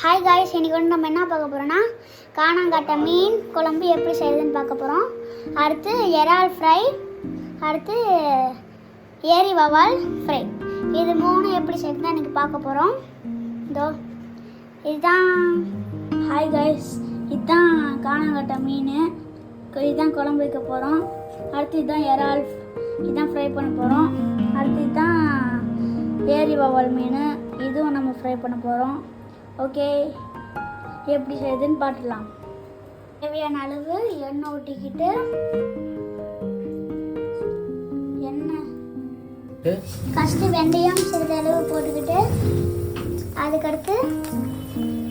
Hi guys, இன்றைக்கி வந்து நம்ம என்ன பார்க்க போகிறோன்னா காணாங்கட்டை மீன் குழம்பு எப்படி செய்யுதுன்னு பார்க்க போகிறோம். அடுத்து இறால் ஃப்ரை, அடுத்து ஏரி வவால் ஃப்ரை. இது மூணு எப்படி செய்யுதுன்னு எனக்கு பார்க்க போகிறோம். இதோ இதுதான். ஹாய் காய்ஸ், இதுதான் காணாங்கட்டை மீன். இதுதான் குழம்பு வைக்க போகிறோம். அடுத்து இதுதான் இறால், இதுதான் ஃப்ரை பண்ண போகிறோம். அடுத்து இதுதான் ஏரி வவால் மீன், இதுவும் நம்ம ஃப்ரை பண்ண போகிறோம். ஓகே, எப்படி செய்யுதுன்னு பார்த்துக்கலாம். தேவையான அளவு எண்ணெய் ஊற்றிக்கிட்டு ஃபஸ்ட்டு வெந்தயம் சிறிதளவு போட்டுக்கிட்டு அதுக்கடுத்து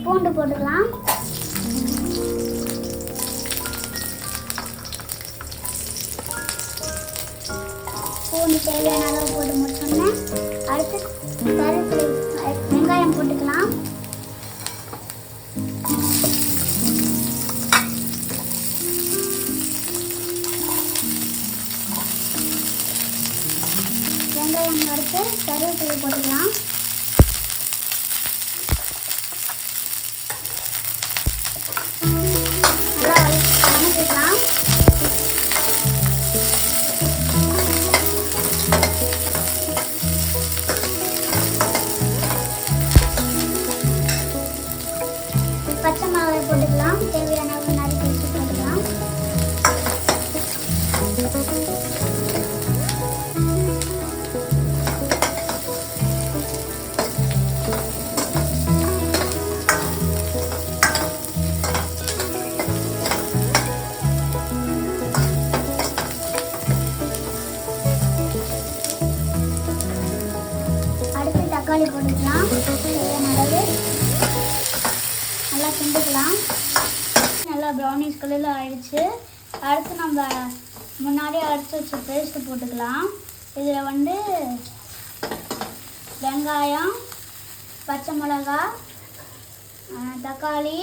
பூண்டு போட்டுக்கலாம். பூண்டு தேவையான அளவு போட்டு முடிச்சோன்னே அடுத்து கருவேப்பிலை வெங்காயம் போட்டுக்கலாம். வெங்காயம் வறுத்து கருவேப்பிலை போட்டுக்கலாம். நல்லா வதக்கிக்கலாம். பச்சை மிளகாய் போட்டுக்கலாம். தேவையான அளவு நறுக்கி வச்சு போட்டுக்கலாம். அடுத்து தக்காளி போட்டுக்கலாம். தேவையான அளவு நல்லா கிண்டிக்கலாம். நல்லா ப்ரௌனிஷ் கலரில் ஆயிடுச்சு. அடுத்து நம்ம முன்னாடியே அரைச்சி வச்ச பேஸ்ட்டு போட்டுக்கலாம். இதில் வந்து வெங்காயம், பச்சை மிளகா, தக்காளி,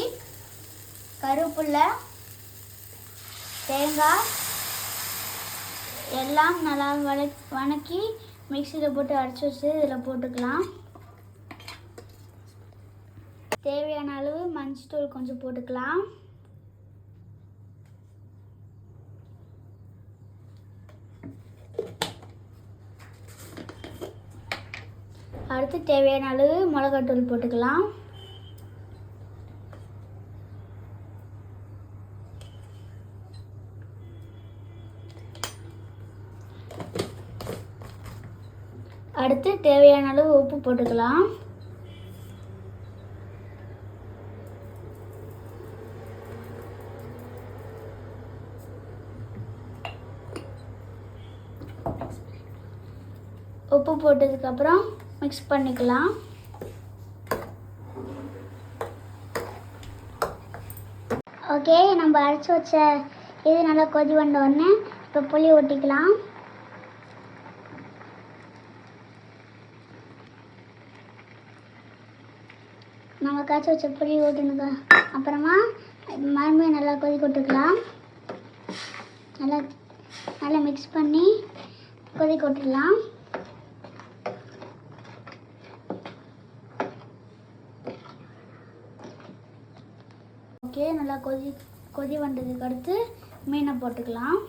கருவேப்பிலை, தேங்காய் எல்லாம் நல்லா வதக்கி மிக்சியில் போட்டு அரைச்சி வச்சு இதில் போட்டுக்கலாம். தேவையான அளவு மஞ்சள் கொஞ்சம் போட்டுக்கலாம். அடுத்து தேவையான அளவு மிளகாத்தூள் போட்டுக்கலாம். அடுத்து தேவையான அளவு உப்பு போட்டுக்கலாம். உப்பு போட்டதுக்கப்புறம் மிக்ஸ் பண்ணிக்கலாம். ஓகே, நம்ம அரைச்சி வச்ச இது நல்லா கொதி வந்தோடனே இப்போ புளி ஊற்றிக்கலாம். நம்ம காய்ச்சி வச்ச புளி ஊற்றினுக்க அப்புறமா மறுபடியும் நல்லா கொதி விட்டுக்கலாம். நல்லா மிக்ஸ் பண்ணி கொதிக்க விட்டுடலாம். ஓகே, நல்லா கொதி வந்ததுக்கு அடுத்து மீனை போட்டுக்கலாம்.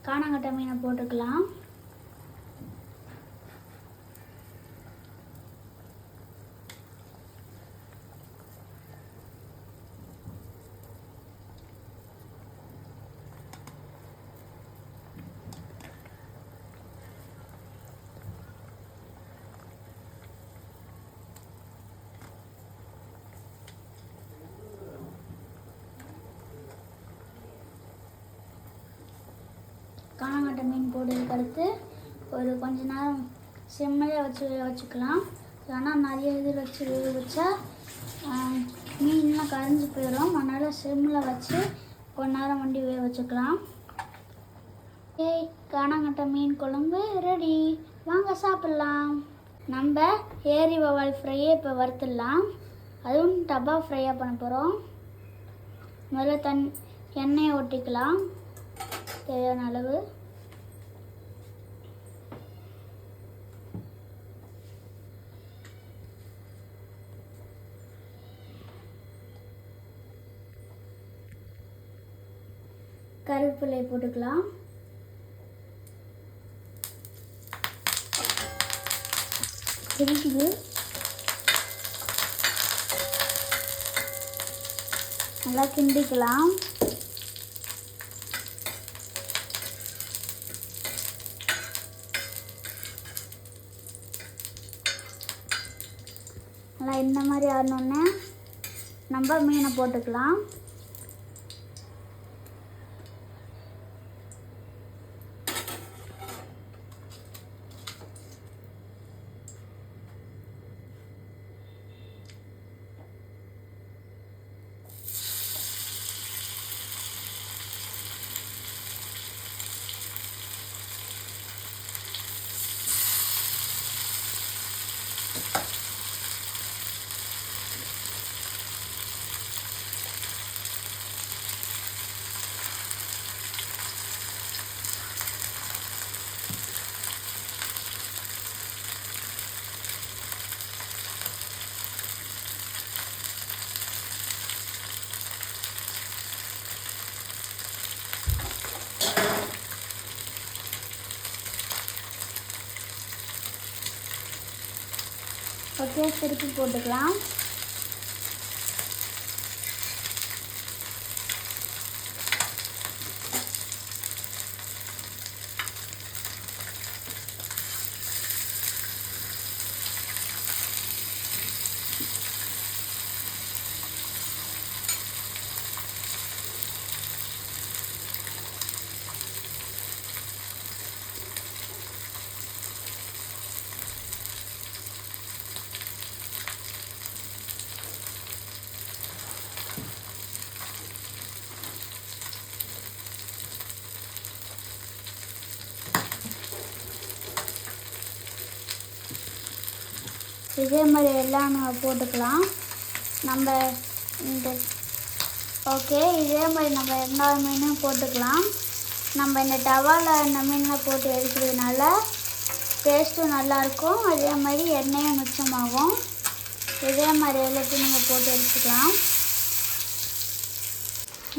காணாங்கட்டை மீனை போட்டுக்கலாம். காணாங்கட்டை மீன் போட்டதுக்கு அடுத்து ஒரு கொஞ்ச நேரம் சிம்மில் வச்சுக்கலாம். ஆனால் நிறைய இதில் வச்சு வேக வச்சா மீன்லாம் கரைஞ்சி போயிடும். அதனால் சிம்மில் வச்சு கொஞ்ச நேரம் வண்டி வேக வச்சுக்கலாம். காணாங்கட்டை மீன் குழம்பு ரெடி. வாங்க சாப்பிட்லாம். நம்ம ஏரி வவால் ஃப்ரையை இப்போ வறுத்துடலாம். அதுவும் டப்பா ஃப்ரையாக பண்ண போகிறோம். முதல்ல எண்ணெயை ஊற்றிக்கலாம். தேவையான அளவு கருவேப்பிலை போட்டுக்கலாம். இருக்குது நல்லா கிண்டிக்கலாம். நல்லா இந்த மாதிரி ஆடணுன்னே நம்ம மீனை போட்டுக்கலாம். ஓகே, திருப்பி போட்டுக்கலாம். இதே மாதிரி எல்லாம் நம்ம போட்டுக்கலாம். நம்ம இந்த ஓகே, இதே மாதிரி நம்ம எல்லா மீனும் போட்டுக்கலாம். நம்ம இந்த டவாவில் இந்த மீன்லாம் போட்டு எடுக்கிறதுனால டேஸ்ட்டும் நல்லாயிருக்கும். அதே மாதிரி எண்ணெயும் மிச்சமாகும். இதே மாதிரி எல்லாத்தையும் நீங்கள் போட்டு எடுத்துக்கலாம்.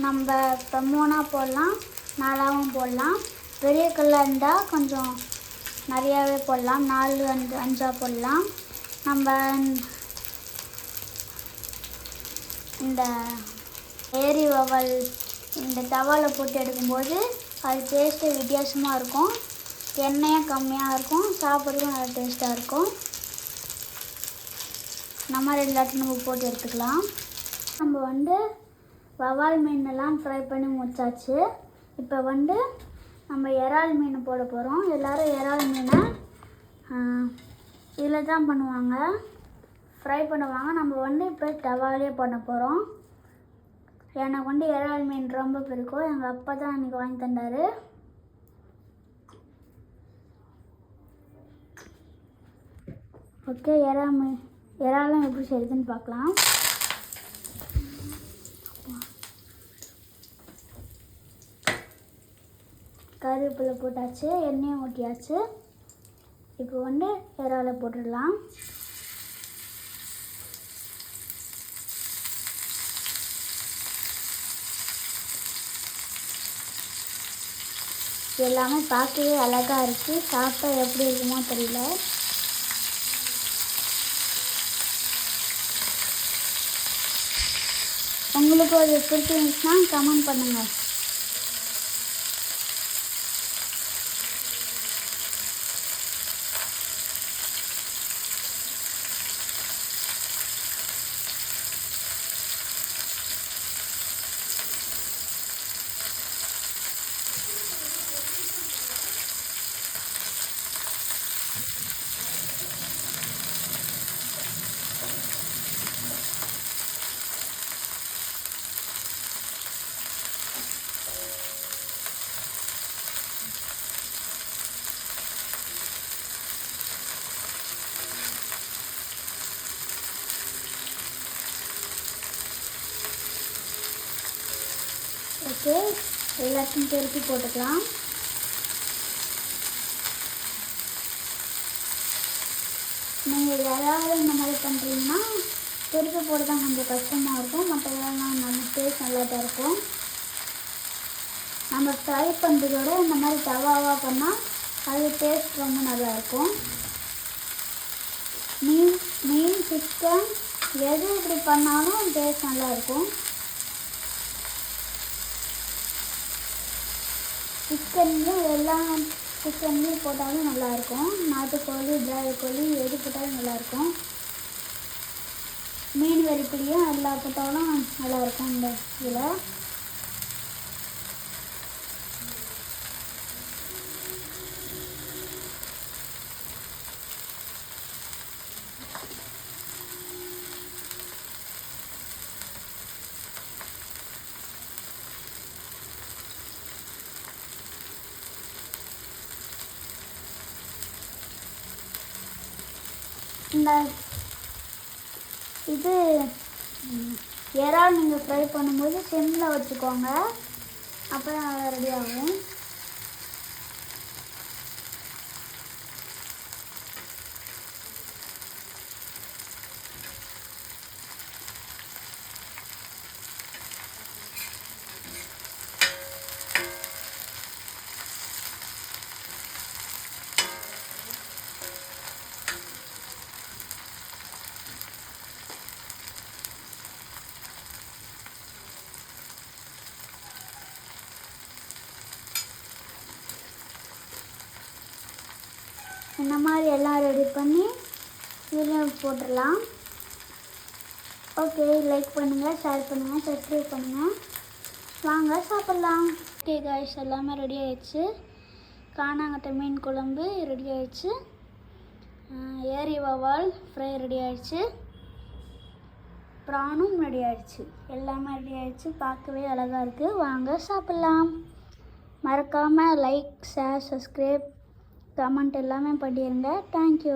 நம்ம இப்போ 3 போடலாம், 4 போடலாம். பெரிய கல்லாக இருந்தால் கொஞ்சம் நிறையாவே போடலாம். 4, 5 போடலாம். நம்ம இந்த ஏரி வவல் இந்த தவாவில் போட்டு எடுக்கும்போது அது டேஸ்ட்டு வித்தியாசமாக இருக்கும். எண்ணெயும் கம்மியாக இருக்கும், சாப்பிட்றதுக்கும் நல்லா டேஸ்ட்டாக இருக்கும். நம்ம எல்லாத்தையும் நம்ம போட்டு எடுத்துக்கலாம். நம்ம வவால் மீனெல்லாம் ஃப்ரை பண்ணி முடிச்சாச்சு. இப்போ நம்ம இறால் மீன் போட போகிறோம். எல்லோரும் இறால் மீனை இதில் தான் பண்ணுவாங்க, ஃப்ரை பண்ணுவாங்க. நம்ம இப்போ டவாலே பண்ண போகிறோம். எனக்கு இறால் மீன் ரொம்ப பிடிக்கும். எங்கள் அப்பா தான் அன்றைக்கி வாங்கி தந்தார். ஓகே, இறாலும் எப்படி செய்யுதுன்னு பார்க்கலாம். கருவேப்பிலை போட்டாச்சு, எண்ணெயும் ஊற்றியாச்சு. இப்போ இறாலை போட்டுடலாம். எல்லாமே பார்க்கவே அழகாக இருக்குது. சாப்பிட்டா எப்படி இருக்குமோ தெரியல. உங்களுக்கு அது பிடிச்சிருந்துச்சுன்னா கமெண்ட் பண்ணுங்கள். ஓகே, எல்லாத்தையும் திருப்பி போட்டுக்கலாம். நீங்கள் யாராவது இந்த மாதிரி பண்ணுறீங்கன்னா திருப்பி போட தான் கொஞ்சம் கஷ்டமாக இருக்கும். மற்றதெல்லாம் நம்ம டேஸ்ட் நல்லா தான் இருக்கும். நம்ம ஃப்ரை பண்ணுறதோட இந்த மாதிரி தவாவாக பண்ணால் அது டேஸ்ட் ரொம்ப நல்லாயிருக்கும். மீன் சிக்கன் எது இப்படி பண்ணாலும் டேஸ்ட் நல்லாயிருக்கும். சிக்கன்லேயும் எல்லாம் சிக்கன்லேயும் போட்டாலும் நல்லாயிருக்கும். நாட்டுக்கோழி பிராய்லர் கோழி எது போட்டாலும் நல்லாயிருக்கும். மீன் வெறிப்புளியும் எல்லா போட்டாலும் நல்லாயிருக்கும். இந்த இதில் இந்த இது இறால் நீங்கள் ஃப்ரை பண்ணும்போது சிம்மில் வச்சுக்கோங்க, அப்போ ரெடி ஆகும். இந்த மாதிரி எல்லாம் ரெடி பண்ணி இதில் போட்டுடலாம். ஓகே, லைக் பண்ணுங்கள், ஷேர் பண்ணுங்கள், சப்ஸ்கிரைப் பண்ணுங்கள். வாங்க சாப்பிட்லாம். ஓகே காய்ஸ், எல்லாமே ரெடி ஆயிடுச்சு. காணாங்கட்டை மீன் குழம்பு ரெடி ஆயிடுச்சு. ஏரி வவால் ஃப்ரை ரெடி ஆயிடுச்சு. ப்ரானும் ரெடி ஆயிடுச்சு. எல்லாமே ரெடி ஆயிடுச்சு. பார்க்கவே அழகாக இருக்குது. வாங்க சாப்பிட்லாம். மறக்காமல் லைக், ஷேர், சப்ஸ்கிரைப், கமெண்ட் எல்லாமே பண்ணிடுங்க. தேங்க்யூ.